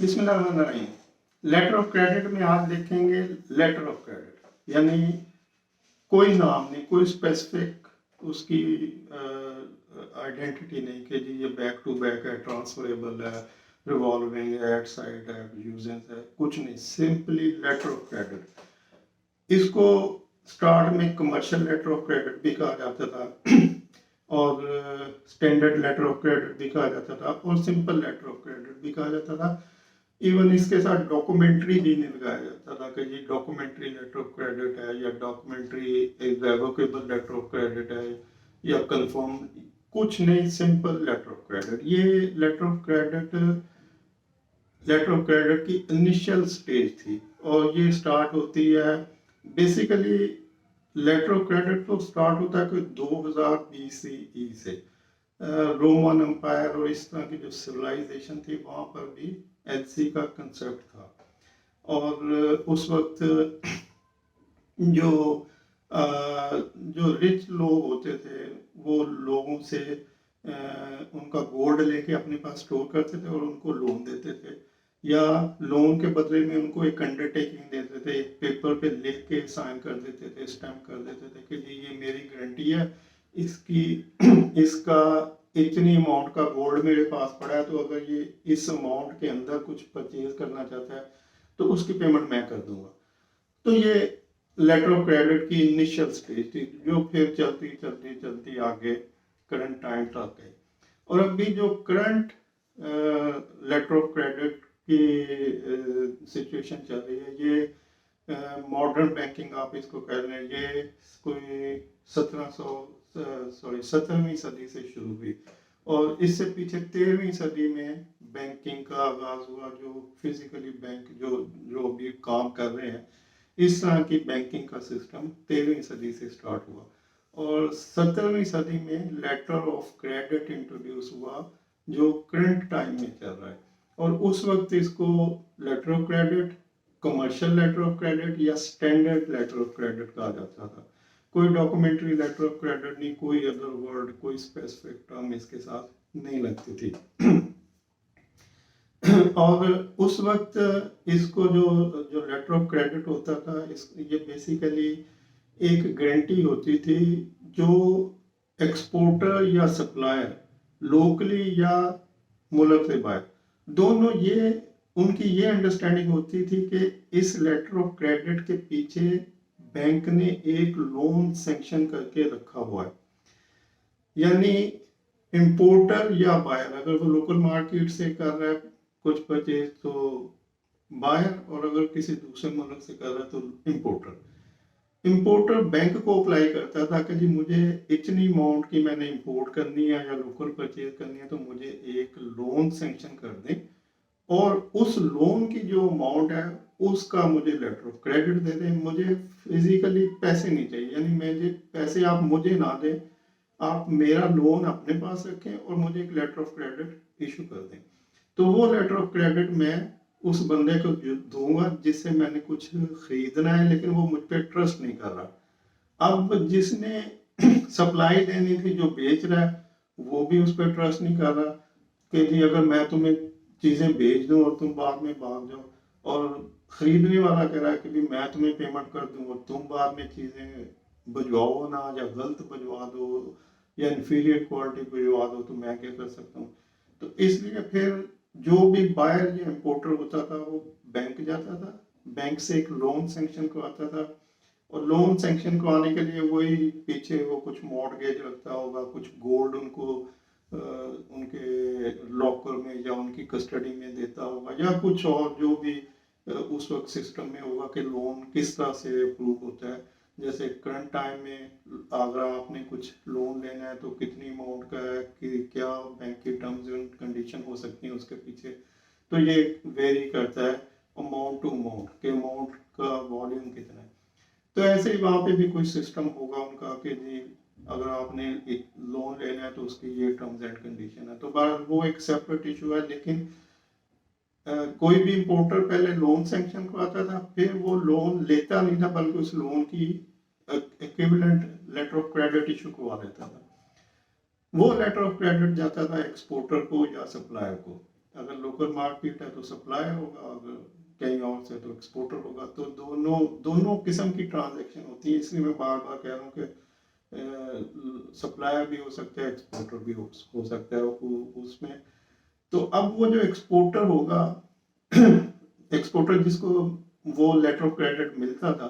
बिस्मिल्लाहिर्रहमानिर्रहीम। Letter of credit में आप देखेंगे लेटर ऑफ क्रेडिट यानी कोई नाम नहीं, कोई स्पेसिफिक उसकी आइडेंटिटी नहीं कि जी ये बैक टू बैक है, ट्रांसफरेबल है, रिवॉल्विंग है, एट साइड है, यूजेंस है, कुछ नहीं, सिंपली लेटर ऑफ क्रेडिट। इसको स्टार्ट में कमर्शियल लेटर ऑफ क्रेडिट भी कहा जाता था और स्टैंडर्ड लेटर ऑफ क्रेडिट भी कहा जाता था और सिंपल लेटर ऑफ क्रेडिट भी कहा जाता था। इवन इसके साथ डॉक्यूमेंट्री भी नहीं लगाया जाता था कि ये डॉक्यूमेंट्री लेटर ऑफ क्रेडिट है या डॉक्यूमेंट्री इररेवोकेबल लेटर ऑफ क्रेडिट है या कंफर्म, कुछ नहीं, सिंपल लेटर ऑफ क्रेडिट। ये लेटर ऑफ क्रेडिट की इनिशियल स्टेज थी और ये स्टार्ट होती है बेसिकली, लेटर ऑफ क्रेडिट तो स्टार्ट होता है कोई 2000 BCE से। रोमन एम्पायर और इस तरह की जो सिविलाइजेशन थी वहाँ पर भी एलसी का कंसेप्ट था और उस वक्त जो रिच लोग होते थे वो लोगों से उनका गोल्ड लेके अपने पास स्टोर करते थे और उनको लोन देते थे या लोन के बदले में उनको एक अंडरटेकिंग देते थे, एक पेपर पे लिख के साइन कर देते थे, स्टैम्प कर देते थे कि जी ये मेरी गारंटी है, इसका इतनी अमाउंट का गोल्ड मेरे पास पड़ा है, तो अगर ये इस अमाउंट के अंदर कुछ परचेज करना चाहता है तो उसकी पेमेंट मैं कर दूंगा। तो ये लेटर ऑफ क्रेडिट की इनिशियल स्टेज थी जो फिर चलती चलती चलती आगे करंट टाइम तक गई। और अभी जो करंट लेटर ऑफ क्रेडिट की सिचुएशन चल रही है, ये मॉडर्न बैंकिंग आप इसको कह रहे हैं, ये कोई 17वीं सदी से शुरू हुई और इससे पीछे 13वीं सदी में बैंकिंग का आगाज हुआ। जो फिजिकली बैंक जो भी काम कर रहे हैं, इस तरह की बैंकिंग का सिस्टम 13वीं सदी से स्टार्ट हुआ और 17वीं सदी में लेटर ऑफ क्रेडिट इंट्रोड्यूस हुआ जो करंट टाइम में चल रहा है। और उस वक्त इसको letter of credit, commercial letter of credit या स्टैंडर्ड लेटर ऑफ क्रेडिट कहा जाता था। कोई डॉक्यूमेंट्री लेटर ऑफ क्रेडिट नहीं, कोई अदर वर्ड, कोई स्पेसिफिक टर्म इसके साथ नहीं लगती थी और उस वक्त इसको जो लेटर ऑफ क्रेडिट होता था, ये बेसिकली एक गारंटी होती थी जो एक्सपोर्टर या सप्लायर लोकली या मुल्क से बाहर, दोनों उनकी ये अंडरस्टैंडिंग होती थी कि इस लेटर ऑफ क्रेडिट के पीछे बैंक ने एक लोन सैंक्शन करके रखा हुआ है। यानी इंपोर्टर या बायर अगर वो लोकल मार्केट से कर रहा है कुछ परचेज तो बायर, और अगर किसी दूसरे मुल्क से कर रहा है तो इंपोर्टर बैंक को अप्लाई करता था कि जी मुझे इतनी अमाउंट की मैंने इंपोर्ट करनी है या लोकल परचेज करनी है तो मुझे एक लोन सैंक्शन कर दें और उस लोन की जो अमाउंट है उसका मुझे लेटर ऑफ क्रेडिट दे दें। मुझे फिजिकली पैसे नहीं चाहिए, यानी मुझे पैसे आप मुझे ना दें, आप मेरा लोन अपने पास रखें और मुझे एक लेटर ऑफ क्रेडिट इशू कर दें। तो वो लेटर ऑफ क्रेडिट मैं उस बंदे को दूंगा जिससे मैंने कुछ खरीदना है लेकिन वो मुझ पर ट्रस्ट नहीं कर रहा। अब जिसने सप्लाई देनी थी, जो बेच रहा है, वो भी उस पर ट्रस्ट नहीं कर रहा कि जी अगर मैं तुम्हें चीज़ें भेज दूं और तुम बाद में भाग जाओ, और खरीदने वाला कह रहा है कि भी मैं तुम्हें पेमेंट कर दूं और तुम बाद में चीज़ें भिजवाओ ना या गलत भिजवा दो या इन्फीरियर क्वालिटी भिजवा दो तो मैं क्या कर सकता हूँ। तो इसलिए फिर जो भी बायर या इंपोर्टर होता था वो बैंक जाता था, बैंक से एक लोन सैंक्शन करवाता था और लोन सैंक्शन करवाने के लिए वही पीछे वो कुछ मॉर्टगेज रखता होगा, कुछ गोल्ड उनको उनके लॉकर में या उनकी कस्टडी में देता होगा या कुछ और जो भी उस वक्त सिस्टम में होगा कि लोन किस तरह से अप्रूव होता है। जैसे करंट टाइम में अगर आपने कुछ लोन लेना है तो कितनी अमाउंट का है, कि क्या बैंक की टर्म्स एंड कंडीशन हो सकती है उसके पीछे, तो ये वेरी करता है अमाउंट टू अमाउंट के अमाउंट का वॉल्यूम कितना है। तो ऐसे ही वहाँ पे भी कोई सिस्टम होगा उनका कि जी अगर आपने एक लोन लेना है तो उसकी ये टर्म्स एंड कंडीशन है। तो बार वो एक सेपरेट इशू है, लेकिन कोई भी इंपोर्टर पहले लोन सैंक्शन करवाता था, फिर वो लोन लेता नहीं था बल्कि उस लोन की equivalent letter of credit issue करवा देता था। वो लेटर ऑफ क्रेडिट जाता था एक्सपोर्टर को या सप्लायर को। अगर लोकल मार्केट है तो सप्लायर होगा, अगर कहीं और से तो एक्सपोर्टर होगा। तो दोनों दोनों किस्म की ट्रांजैक्शन होती है, इसलिए मैं बार बार कह रहा हूँ कि सप्लायर भी हो सकता है, एक्सपोर्टर भी हो सकता है उसमें। तो अब वो जो एक्सपोर्टर होगा एक्सपोर्टर जिसको वो लेटर ऑफ क्रेडिट मिलता था,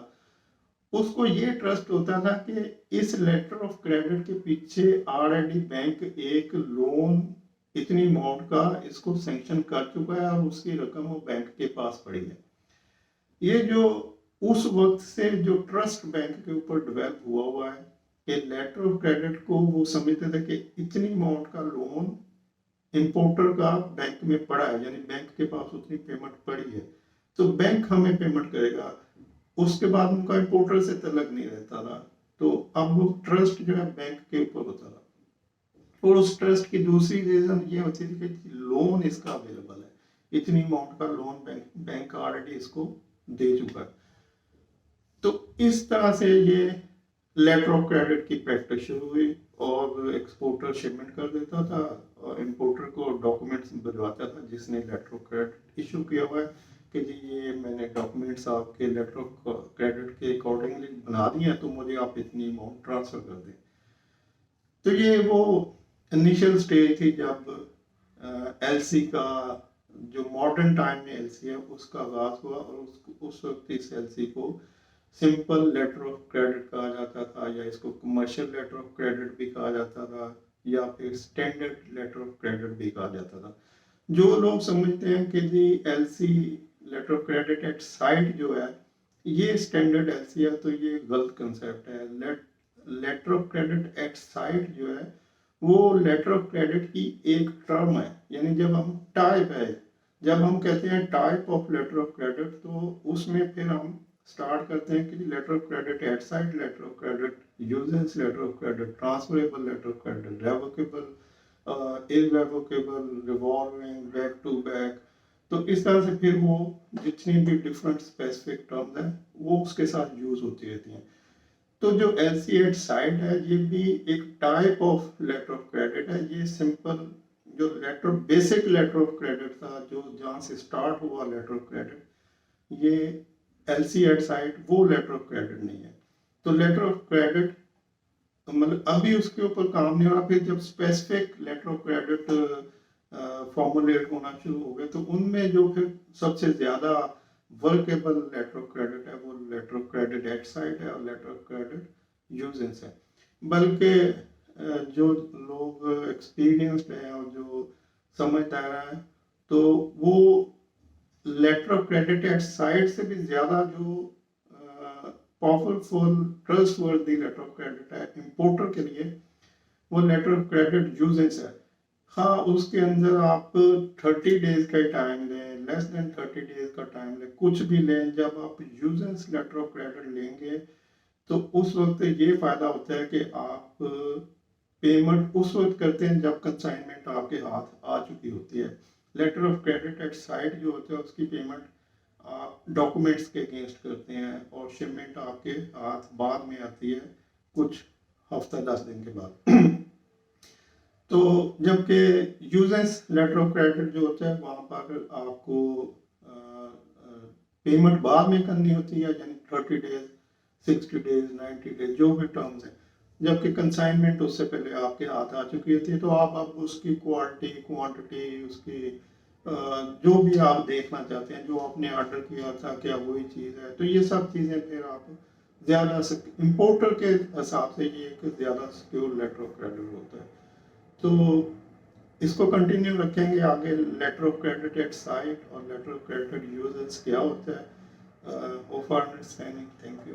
उसको ये ट्रस्ट होता था कि इस लेटर ऑफ क्रेडिट के पीछे ऑलरेडी बैंक एक लोन इतनी अमाउंट का इसको सैंक्शन कर चुका है और उसकी रकम वो बैंक के पास पड़ी है। ये जो उस वक्त से जो ट्रस्ट बैंक के ऊपर डेवलप हुआ है कि लेटर ऑफ क्रेडिट को वो समझते थे कि इतनी अमाउंट का लोन इंपोर्टर का बैंक में पड़ा है, यानी बैंक के पास उतनी पेमेंट पड़ी है, तो बैंक हमें पेमेंट करेगा। उसके बाद उनका इंपोर्टर से तलक नहीं रहता था। तो अब वो ट्रस्ट जो है बैंक के ऊपर होता था। और उस ट्रस्ट की दूसरी रीजन ये होती थी कि लोन इसका अवेलेबल है, इतनी अमाउंट का लोन बैंक ऑलरेडी इसको दे चुका है। तो इस तरह से ये लेटर ऑफ क्रेडिट की प्रैक्टिस शुरू हुई और एक्सपोर्टर शिपमेंट कर देता था और इंपोर्टर को डॉक्यूमेंट्स भिजवाता था जिसने लेटर ऑफ क्रेडिट इशू किया हुआ है कि जी ये मैंने डॉक्यूमेंट्स आपके लेटर ऑफ क्रेडिट के अकॉर्डिंगली बना दिए हैं, तो मुझे आप इतनी अमाउंट ट्रांसफर कर दें। तो ये वो इनिशियल स्टेज थी जब एलसी का जो मॉडर्न टाइम में एलसी है उसका आगाज हुआ और उस वक्त इस एलसी को सिंपल लेटर ऑफ क्रेडिट कहा जाता था, या इसको कमर्शियल लेटर ऑफ क्रेडिट भी कहा जाता था, या फिर स्टैंडर्ड लेटर ऑफ क्रेडिट भी कहा जाता था। जो लोग समझते हैं कि जी LC letter of credit at sight जो है ये स्टैंडर्ड एलसी है, तो ये गलत कंसेप्ट है। Letter of credit at sight जो है वो लेटर ऑफ क्रेडिट की एक टर्म है, यानी जब हम टाइप है, जब हम कहते हैं type of letter of credit, तो उसमें फिर हम स्टार्ट करते हैं कि letter of credit at sight, letter of credit usance letter of credit, transferable letter of credit, revocable, irrevocable, revolving, back to back. तो इस तरह से फिर वो जितनी भी डिफरेंट स्पेसिफिक टर्म्स हैं वो उसके साथ यूज होती रहती हैं। तो जो एलसी एट साइट है ये भी एक type of letter of credit है। ये सिंपल जो letter basic letter of credit था, जो जहाँ से स्टार्ट हुआ लेटर ऑफ क्रेडिट, ये एलसी एट साइट वो लेटर ऑफ क्रेडिट नहीं है। तो लेटर ऑफ क्रेडिट मतलब अभी उसके ऊपर काम नहीं हो रहा। फिर जब specific letter of credit formulate होना शुरू हो गए तो उनमें जो फिर सबसे ज्यादा वर्केबल लेटर ऑफ क्रेडिट है वो letter of credit at sight है और लेटर ऑफ क्रेडिट यूजेंस है। बल्कि जो लोग एक्सपीरियंस्ड हैं और जो समझदार हैं तो वो letter of credit at sight से भी ज्यादा जो powerful trustworthy letter of credit है इंपोर्टर के लिए, वो लेटर ऑफ क्रेडिट यूजेंस है। हाँ, उसके अंदर आप 30 डेज का टाइम लें, लेस देन 30 डेज का टाइम लें, कुछ भी लें, जब आप यूजेंस लेटर ऑफ क्रेडिट लेंगे तो उस वक्त ये फायदा होता है कि आप पेमेंट उस वक्त करते हैं जब कंसाइनमेंट आपके हाथ आ चुकी होती है। Letter of credit at sight जो होता है उसकी पेमेंट आप डॉक्यूमेंट्स के अगेंस्ट करते हैं और शिपमेंट आपके हाथ बाद में आती है कुछ हफ्ता 10 दिन के बाद। तो जबकि यूजेंस लेटर ऑफ क्रेडिट जो होता है वहाँ पर आपको पेमेंट बाद में करनी होती है, यानी 30 डेज, 60 डेज, 90 डेज जो भी टर्म्स है। जबकि कंसाइनमेंट उससे पहले आपके हाथ आ चुकी होती है, तो आप अब उसकी क्वालिटी, क्वांटिटी, उसकी जो भी आप देखना चाहते हैं, जो आपने ऑर्डर किया था क्या वही चीज़ है, तो ये सब चीज़ें फिर आप ज़्यादा इंपोर्टर के हिसाब से ये एक ज़्यादा सिक्योर लेटर ऑफ क्रेडिट होता है। तो इसको कंटिन्यू रखेंगे आगे, letter of credit at sight और लेटर ऑफ क्रेडिट यूजर्स क्या होता है। Hope for understanding. Thank you.